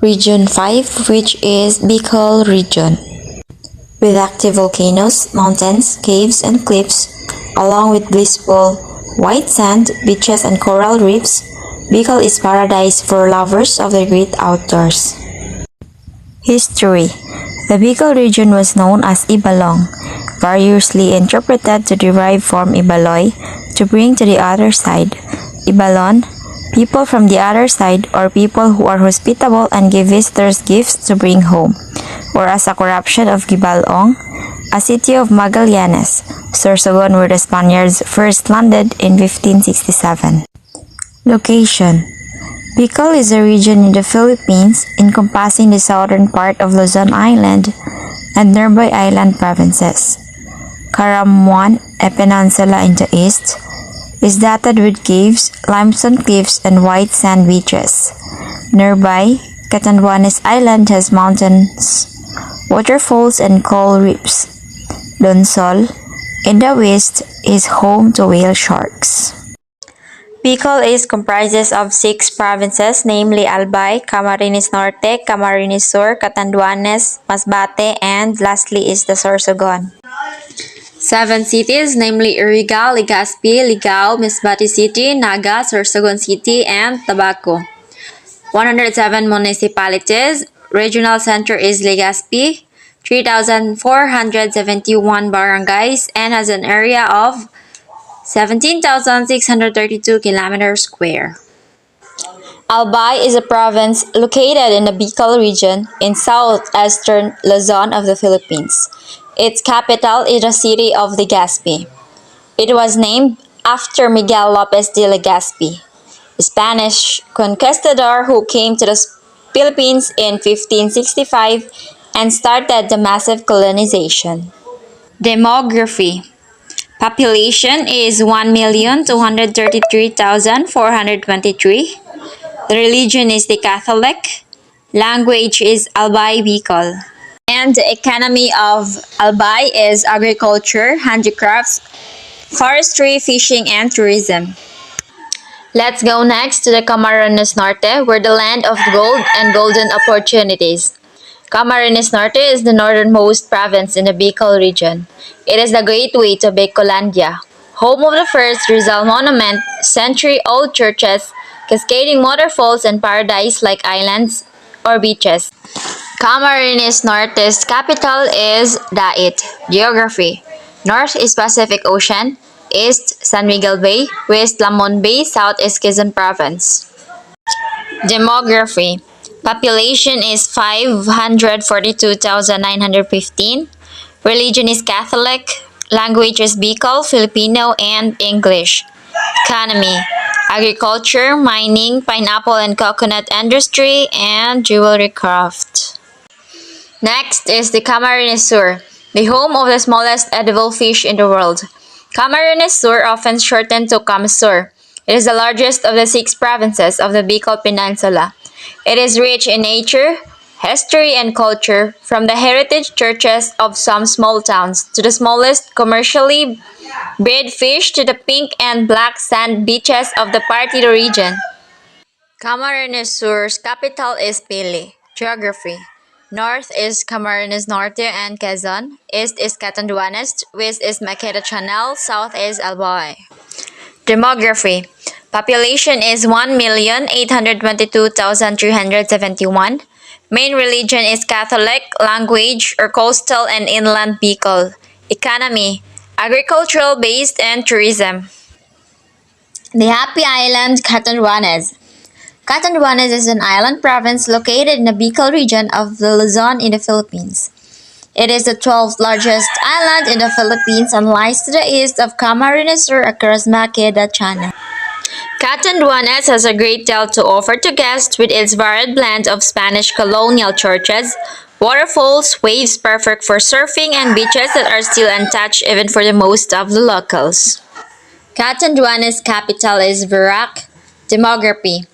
Region 5, which is Bicol region, with active volcanoes, mountains, caves, and cliffs, along with blissful white sand, beaches, and coral reefs. Bicol is paradise for lovers of the great outdoors. History. The Bicol region was known as Ibalong, variously interpreted to derive from Ibaloy, to bring to the other side. Ibalon, people from the other side, or people who are hospitable and give visitors gifts to bring home, or as a corruption of Gibalong, a city of Magallanes, Sorsogon, where the Spaniards first landed in 1567. Location. Bicol is a region in the Philippines encompassing the southern part of Luzon Island and nearby island provinces. Caramuan, a peninsula in the east, is dotted with caves, limestone cliffs, and white sand beaches. Nearby, Catanduanes Island has mountains, waterfalls, and coral reefs. Donsol, in the west, is home to whale sharks. Bicol is comprises of 6 provinces, namely Albay, Camarines Norte, Camarines Sur, Catanduanes, Masbate, and lastly is the Sorsogon. 7 cities, namely Iriga, Legazpi, Ligao, Masbate City, Naga, Sorsogon City, and Tabaco. 107 municipalities. Regional center is Legazpi, 3,471 barangays, and has an area of 17,632 kilometers square. Albay is a province located in the Bicol region in southeastern Luzon of the Philippines. Its capital is the city of Legazpi. It was named after Miguel Lopez de Legazpi, a Spanish conquistador who came to the Philippines in 1565 and started the massive colonization. Demography. Population is 1,233,423. The religion is the Catholic. Language is Albay Bicol. And the economy of Albay is agriculture, handicrafts, forestry, fishing, and tourism. Let's go next to the Camarines Norte, where the land of gold and golden opportunities. Camarines Norte is the northernmost province in the Bicol region. It is the gateway to Bicolandia, home of the first Rizal monument, century-old churches, cascading waterfalls, and paradise-like islands or beaches. Camarines Norte's capital is Dait. Geography. North is Pacific Ocean, east San Miguel Bay, west Lamon Bay, south is Quezon Province. Demography. Population is 542,915. Religion is Catholic. Language is Bicol, Filipino, and English. Economy. Agriculture, mining, pineapple and coconut industry, and jewelry craft. Next is the Camarines Sur, the home of the smallest edible fish in the world. Camarines Sur, often shortened to Camsur. It is the largest of the 6 provinces of the Bicol Peninsula. It is rich in nature, history, and culture, from the heritage churches of some small towns to the smallest commercially bred fish to the pink and black sand beaches of the Partido region. Camarines Sur's capital is Pili. Geography. North is Camarines Norte and Quezon, east is Catanduanes, west is Maqueda Channel, south is Albay. Demography. Population is 1,822,371. Main religion is Catholic. Language or coastal and inland Bicol. Economy. Agricultural based and tourism. The Happy Island, Catanduanes. Catanduanes is an island province located in the Bicol region of the Luzon in the Philippines. It is the 12th largest island in the Philippines and lies to the east of Camarines Sur across Maqueda Channel. Catanduanes has a great deal to offer to guests with its varied blend of Spanish colonial churches, waterfalls, waves perfect for surfing, and beaches that are still untouched even for the most of the locals. Catanduanes' capital is Verac. Demography.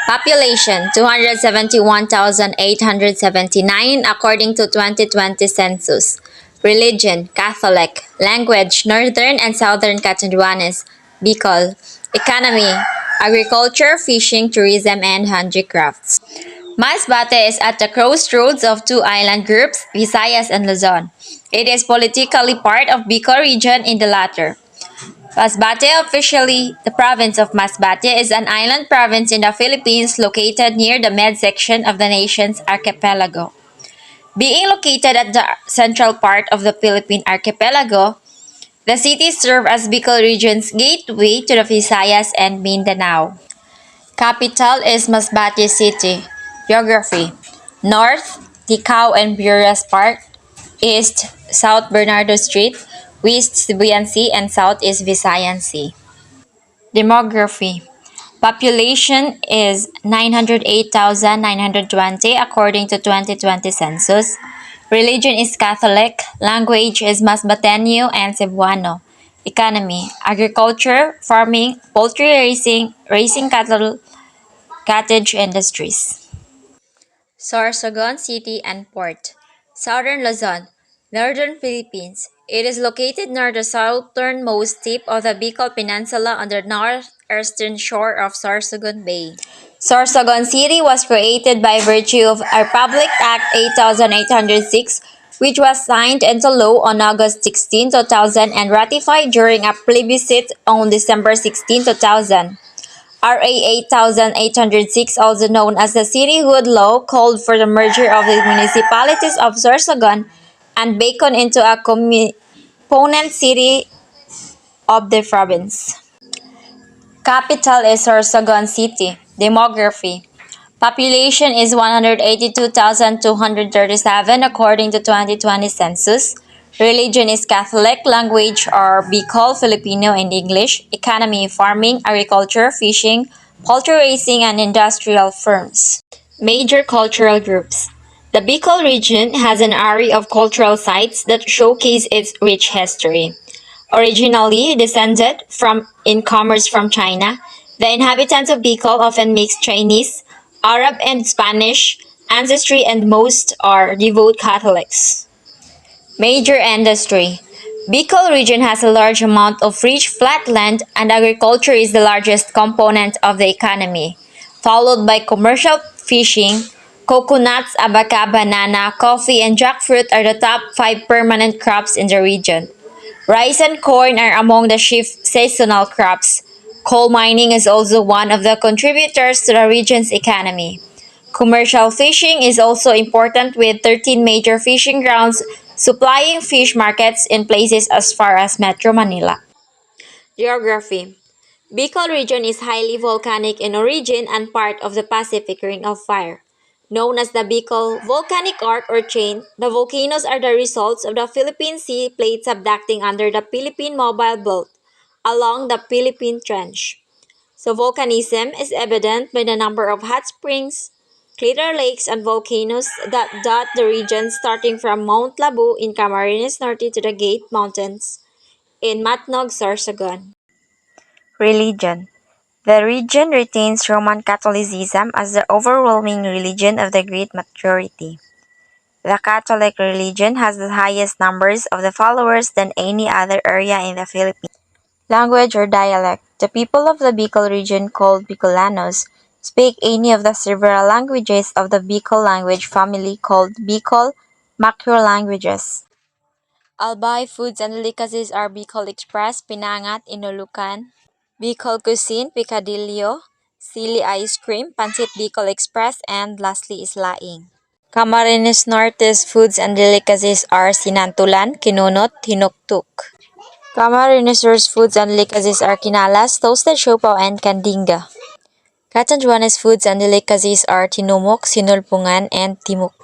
Population 271,879 according to 2020 census. Religion Catholic. Language Northern and Southern Catanduanes, Bicol. Economy Agriculture, fishing, tourism, and handicrafts. Masbate is at the crossroads of two island groups, Visayas and Luzon. It is politically part of Bicol region in the latter. Masbate, officially the province of Masbate, is an island province in the Philippines located near the midsection of the nation's archipelago. Being located at the central part of the Philippine archipelago, the city serves as Bicol region's gateway to the Visayas and Mindanao. Capital is Masbate City. Geography: North, Ticao and Burias Park. East, South Bernardo Street. West, Sibuyan Sea and South is Visayan Sea. Demography: Population is 908,920 according to 2020 census. Religion is Catholic. Language is Masbateño and Cebuano. Economy: agriculture, farming, poultry raising, raising cattle, cottage industries. Sorsogon City and Port. Southern Luzon, Northern Philippines. It is located near the southernmost tip of the Bicol Peninsula on the northeastern shore of Sorsogon Bay. Sorsogon City was created by virtue of Republic Act 8806, which was signed into law on August 16, 2000 and ratified during a plebiscite on December 16, 2000. RA 8806, also known as the Cityhood Law, called for the merger of the municipalities of Sorsogon and Bacon into a component city of the province. Capital is Sorsogon City. Demography: Population is 182,237 according to 2020 census. Religion is Catholic. Language are Bicol, Filipino, and English. Economy: farming, agriculture, fishing, poultry raising, and industrial firms. Major cultural groups. The Bicol region has an array of cultural sites that showcase its rich history. Originally descended from incomers from China, the inhabitants of Bicol often mix Chinese, Arab, and Spanish ancestry, and most are devout Catholics. Major industry. Bicol region has a large amount of rich flat land and agriculture is the largest component of the economy, followed by commercial fishing. Coconuts, abaca, banana, coffee, and jackfruit are the top 5 permanent crops in the region. Rice and corn are among the chief seasonal crops. Coal mining is also one of the contributors to the region's economy. Commercial fishing is also important with 13 major fishing grounds supplying fish markets in places as far as Metro Manila. Geography: Bicol region is highly volcanic in origin and part of the Pacific Ring of Fire. Known as the Bicol Volcanic Arc or Chain, the volcanoes are the results of the Philippine Sea plate subducting under the Philippine Mobile Belt along the Philippine Trench. So volcanism is evident by the number of hot springs, crater lakes, and volcanoes that dot the region starting from Mount Labu in Camarines Norte to the Gate Mountains in Matnog, Sorsogon. Religion: The region retains Roman Catholicism as the overwhelming religion of the great majority. The Catholic religion has the highest numbers of the followers than any other area in the Philippines. Language or dialect: The people of the Bicol region, called Bicolanos, speak any of the several languages of the Bicol language family called Bicol macro languages. Albay foods and delicacies are Bicol Express, Pinangat, Inulucan, Bicol Cuisine, Picadillo, Sili Ice Cream, Pancit Bicol Express, and lastly is Laing. Camarines Norte's foods and delicacies are Sinantulan, Kinunot, Tinuktuk. Camarines Sur's foods and delicacies are Quinalas, Toasted Siopaw, and Candinga. Catanduanes foods and delicacies are Tinumok, Sinulpungan, and Timuk.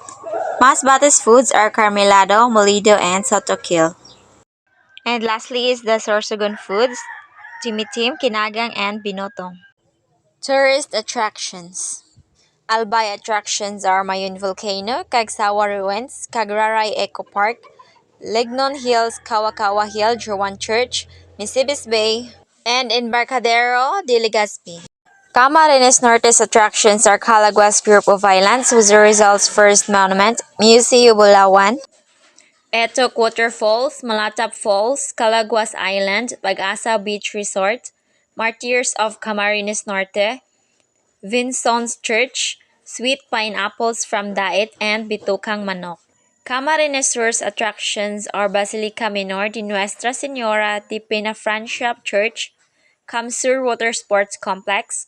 Masbate's foods are Carmelado, Molido, and Sotokil. And lastly is the Sorsogon foods, Timitim, Kinagang, and Binotong. Tourist attractions. Albay attractions are Mayun Volcano, Cagsawa Ruins, Cagraray Eco Park, Lignon Hills, Kawakawa Hill, Juan Church, Misibis Bay, and Embarcadero de Legazpi. Camarines Norte's attractions are Calaguas Group of Islands, whose results first monument, Museo Bulawan, Etok Waterfalls, Malatap Falls, Calaguas Island, Pag-asa Beach Resort, Martyrs of Camarines Norte, Vinson's Church, sweet pineapples from Daet, and Bitukang Manok. Camarines Sur's attractions are Basilica Minor de Nuestra Señora de Penafrancia Church, Kamsur Water Sports Complex,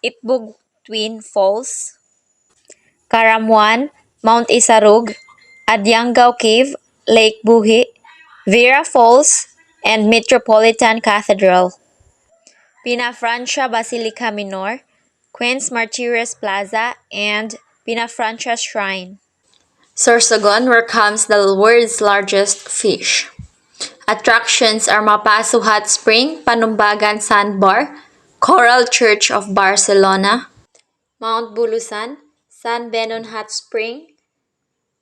Itbug Twin Falls, Karamuan, Mount Isarug, Adyanggaw Cave, Lake Buhi, Vera Falls, and Metropolitan Cathedral. Pinafrancia Basilica Minor, Queen's Martyrs Plaza, and Pinafrancia Shrine. Sorsogon, where comes the world's largest fish. Attractions are Mapaso Hot Spring, Panumbagan Sandbar, Coral Church of Barcelona, Mount Bulusan, San Benon Hot Spring,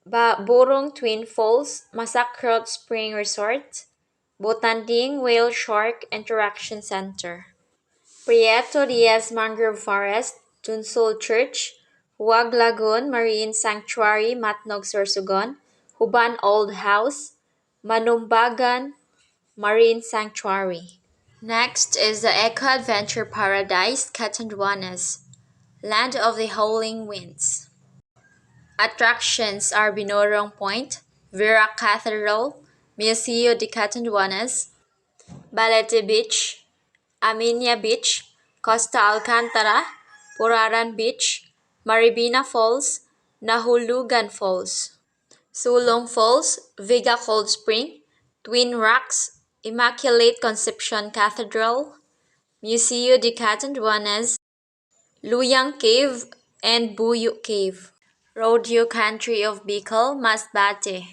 Borong Twin Falls, Masakrot Spring Resort, Botanding Whale Shark Interaction Center, Prieto Diaz Mangrove Forest, Tunsol Church, Huwag Lagoon Marine Sanctuary, Matnog Sorsogon, Huban Old House, Manumbagan Marine Sanctuary. Next is the Eco Adventure Paradise, Catanduanes, Land of the Howling Winds. Attractions are Binorong Point, Vera Cathedral, Museo de Catanduanes, Balete Beach, Aminia Beach, Costa Alcantara, Puraran Beach, Maribina Falls, Nahulugan Falls, Sulong Falls, Viga Cold Spring, Twin Rocks, Immaculate Conception Cathedral, Museo de Catanduanes, Luyang Cave, and Buyuk Cave. Rodeo Country of Bicol, Masbate.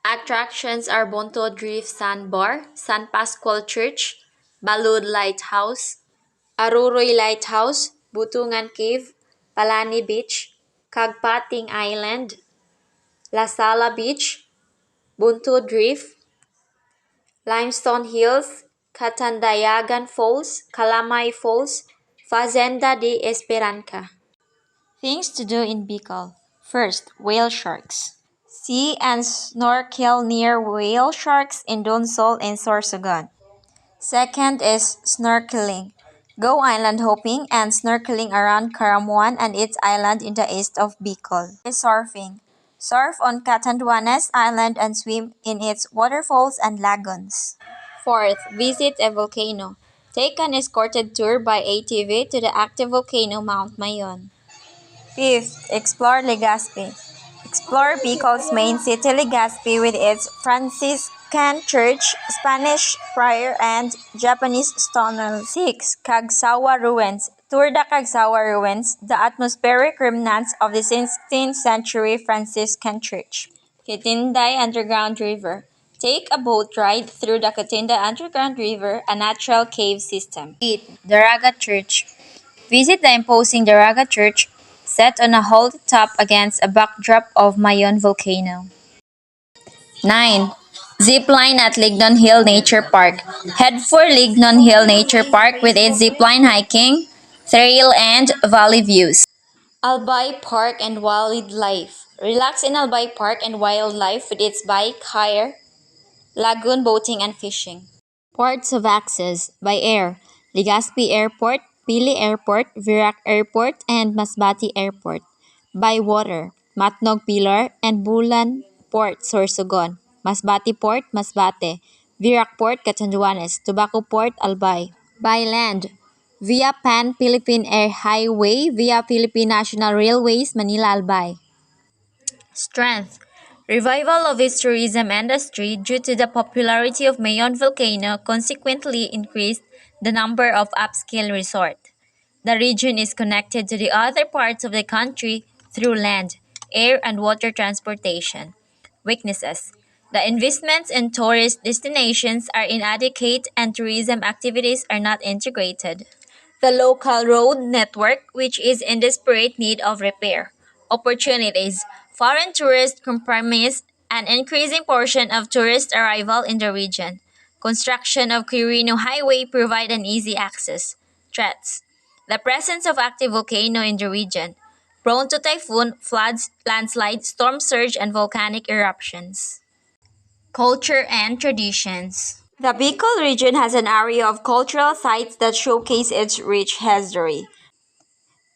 Attractions are Bonto Drift Sandbar, San Pascual Church, Balud Lighthouse, Aruroy Lighthouse, Butungan Cave, Palani Beach, Kagpating Island, La Sala Beach, Bunto Drift, Limestone Hills, Catandayagan Falls, Calamay Falls, Fazenda de Esperanza. Things to do in Bicol. First, whale sharks. See and snorkel near whale sharks in Donsol and Sorsogon. Second is snorkeling. Go island hopping and snorkeling around Caramuan and its island in the east of Bicol. Surfing. Surf on Catanduanes Island and swim in its waterfalls and lagoons. Fourth, visit a volcano. Take an escorted tour by ATV to the active volcano Mount Mayon. Fifth, explore Legazpi. Explore Bicol's main city, Legazpi, with its Franciscan church, Spanish friar, and Japanese stone. 6. Cagsawa Ruins. Tour the Cagsawa Ruins, the atmospheric remnants of the 16th century Franciscan church. Kitinday Underground River. Take a boat ride through the Kitinday Underground River, a natural cave system. 8. Daraga Church. Visit the imposing Daraga Church, set on a hilltop against a backdrop of Mayon volcano. 9. Zipline at Lignon Hill Nature Park. Head for Lignon Hill Nature Park with its zipline hiking, trail, and valley views. Albay Park and Wildlife. Relax in Albay Park and Wildlife with its bike hire, lagoon boating, and fishing. Ports of access by air: Legazpi Airport, Pili Airport, Virac Airport, and Masbate Airport. By water: Matnog Pilar and Bulan Port, Sorsogon. Masbate Port, Masbate. Virac Port, Catanduanes. Tobacco Port, Albay. By land: via Pan-Philippine Air Highway, via Philippine National Railways, Manila Albay. Strength: revival of its tourism industry due to the popularity of Mayon volcano consequently increased the number of upscale resorts. The region is connected to the other parts of the country through land, air, and water transportation. Weaknesses: the investments in tourist destinations are inadequate and tourism activities are not integrated. The local road network, which is in desperate need of repair. Opportunities: foreign tourists comprise an increasing portion of tourist arrival in the region. Construction of Quirino Highway provide an easy access. Threats: the presence of active volcano in the region, prone to typhoon, floods, landslides, storm surge, and volcanic eruptions. Culture and traditions. The Bicol region has an area of cultural sites that showcase its rich history.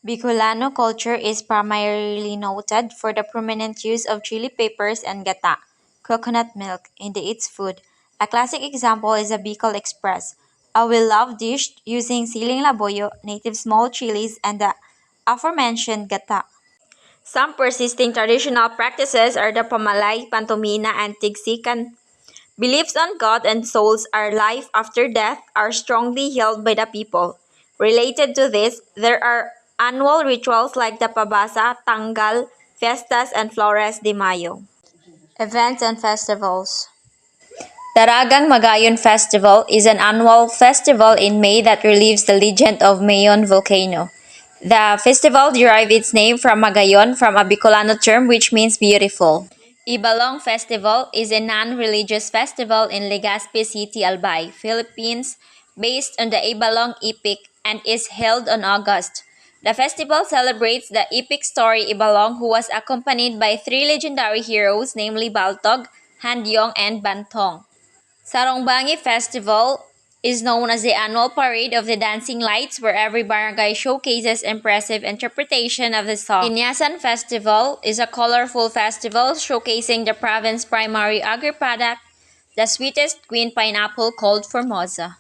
Bicolano culture is primarily noted for the prominent use of chili peppers and gata, coconut milk, in its food. A classic example is a Bicol Express, a well-loved dish using siling laboyo, native small chilies, and the aforementioned gata. Some persisting traditional practices are the pamalay, pantomina, and tigsikan. Beliefs on God and souls are life after death are strongly held by the people. Related to this, there are annual rituals like the Pabasa, Tanggal, Fiestas, and Flores de Mayo. Events and festivals. Daragang Magayon Festival is an annual festival in May that relieves the legend of Mayon volcano. The festival derived its name from Magayon, from a Bicolano term which means beautiful. Ibalong Festival is a non-religious festival in Legazpi City, Albay, Philippines, based on the Ibalong epic and is held on August. The festival celebrates the epic story Ibalong, who was accompanied by three legendary heroes, namely Baltog, Handyong, and Bantong. Sarongbangi Festival is known as the annual parade of the dancing lights where every barangay showcases impressive interpretation of the song. Inyasan Festival is a colorful festival showcasing the province's primary agri-product, the sweetest green pineapple called Formosa.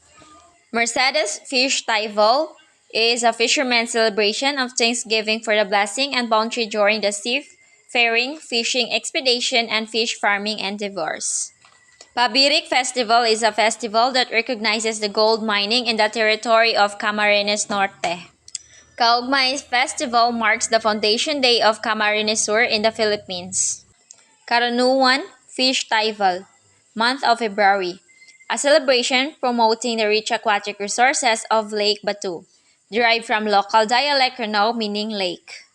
Mercedes Fish Festival is a fisherman's celebration of Thanksgiving for the blessing and bounty during the seafaring, fishing expedition, and fish farming endeavors. Pabirik Festival is a festival that recognizes the gold mining in the territory of Camarines Norte. Kaugmay Festival marks the foundation day of Camarines Sur in the Philippines. Karanuan Fish Festival, month of February, a celebration promoting the rich aquatic resources of Lake Batu, derived from local dialect Ranao meaning lake.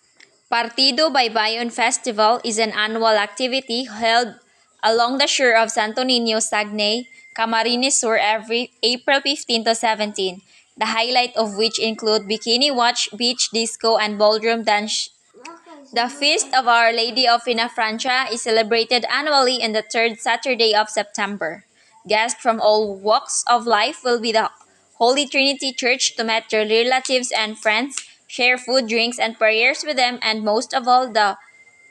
Partido Baybayon Festival is an annual activity held along the shore of Santo Niño, Sagnay, Camarines Sur every April 15 to 17, the highlight of which include bikini watch, beach disco, and ballroom dance. The Feast of Our Lady of Francia is celebrated annually on the third Saturday of September. Guests from all walks of life will be the Holy Trinity Church to meet their relatives and friends, share food, drinks, and prayers with them, and most of all,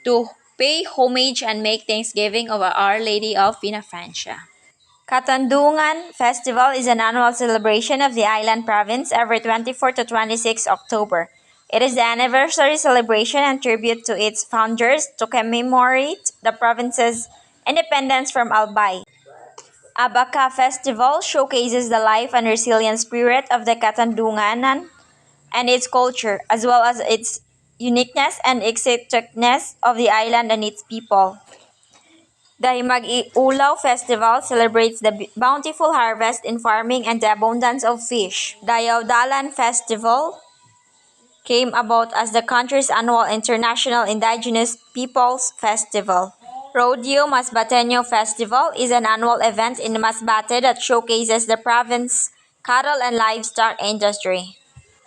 to pay homage and make thanksgiving of Our Lady of Francia. Katandungan Festival is an annual celebration of the island province every 24 to 26 October. It is the anniversary celebration and tribute to its founders to commemorate the province's independence from Albay. Abaca Festival showcases the life and resilient spirit of the Katandunganan and its culture, as well as its uniqueness and eccentricness of the island and its people. The Himag-Ulaw Festival celebrates the bountiful harvest in farming and the abundance of fish. The Yaudalan Festival came about as the country's annual International Indigenous Peoples Festival. Rodeo Masbateño Festival is an annual event in Masbate that showcases the province's cattle and livestock industry.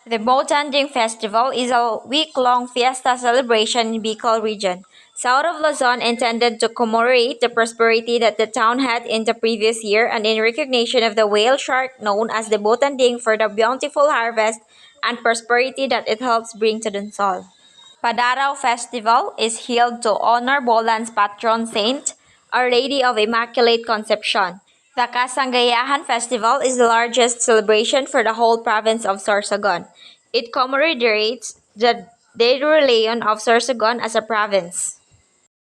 The Boatanding Festival is a week-long fiesta celebration in Bicol region, south of Luzon, intended to commemorate the prosperity that the town had in the previous year and in recognition of the whale shark known as the Boatanding for the bountiful harvest and prosperity that it helps bring to Donsol. Padaraw Festival is held to honor Bolan's patron saint, Our Lady of Immaculate Conception. The Kasanggayahan Festival is the largest celebration for the whole province of Sorsogon. It commemorates the Deruleon of Sorsogon as a province.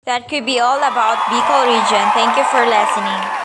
That could be all about Bicol region. Thank you for listening.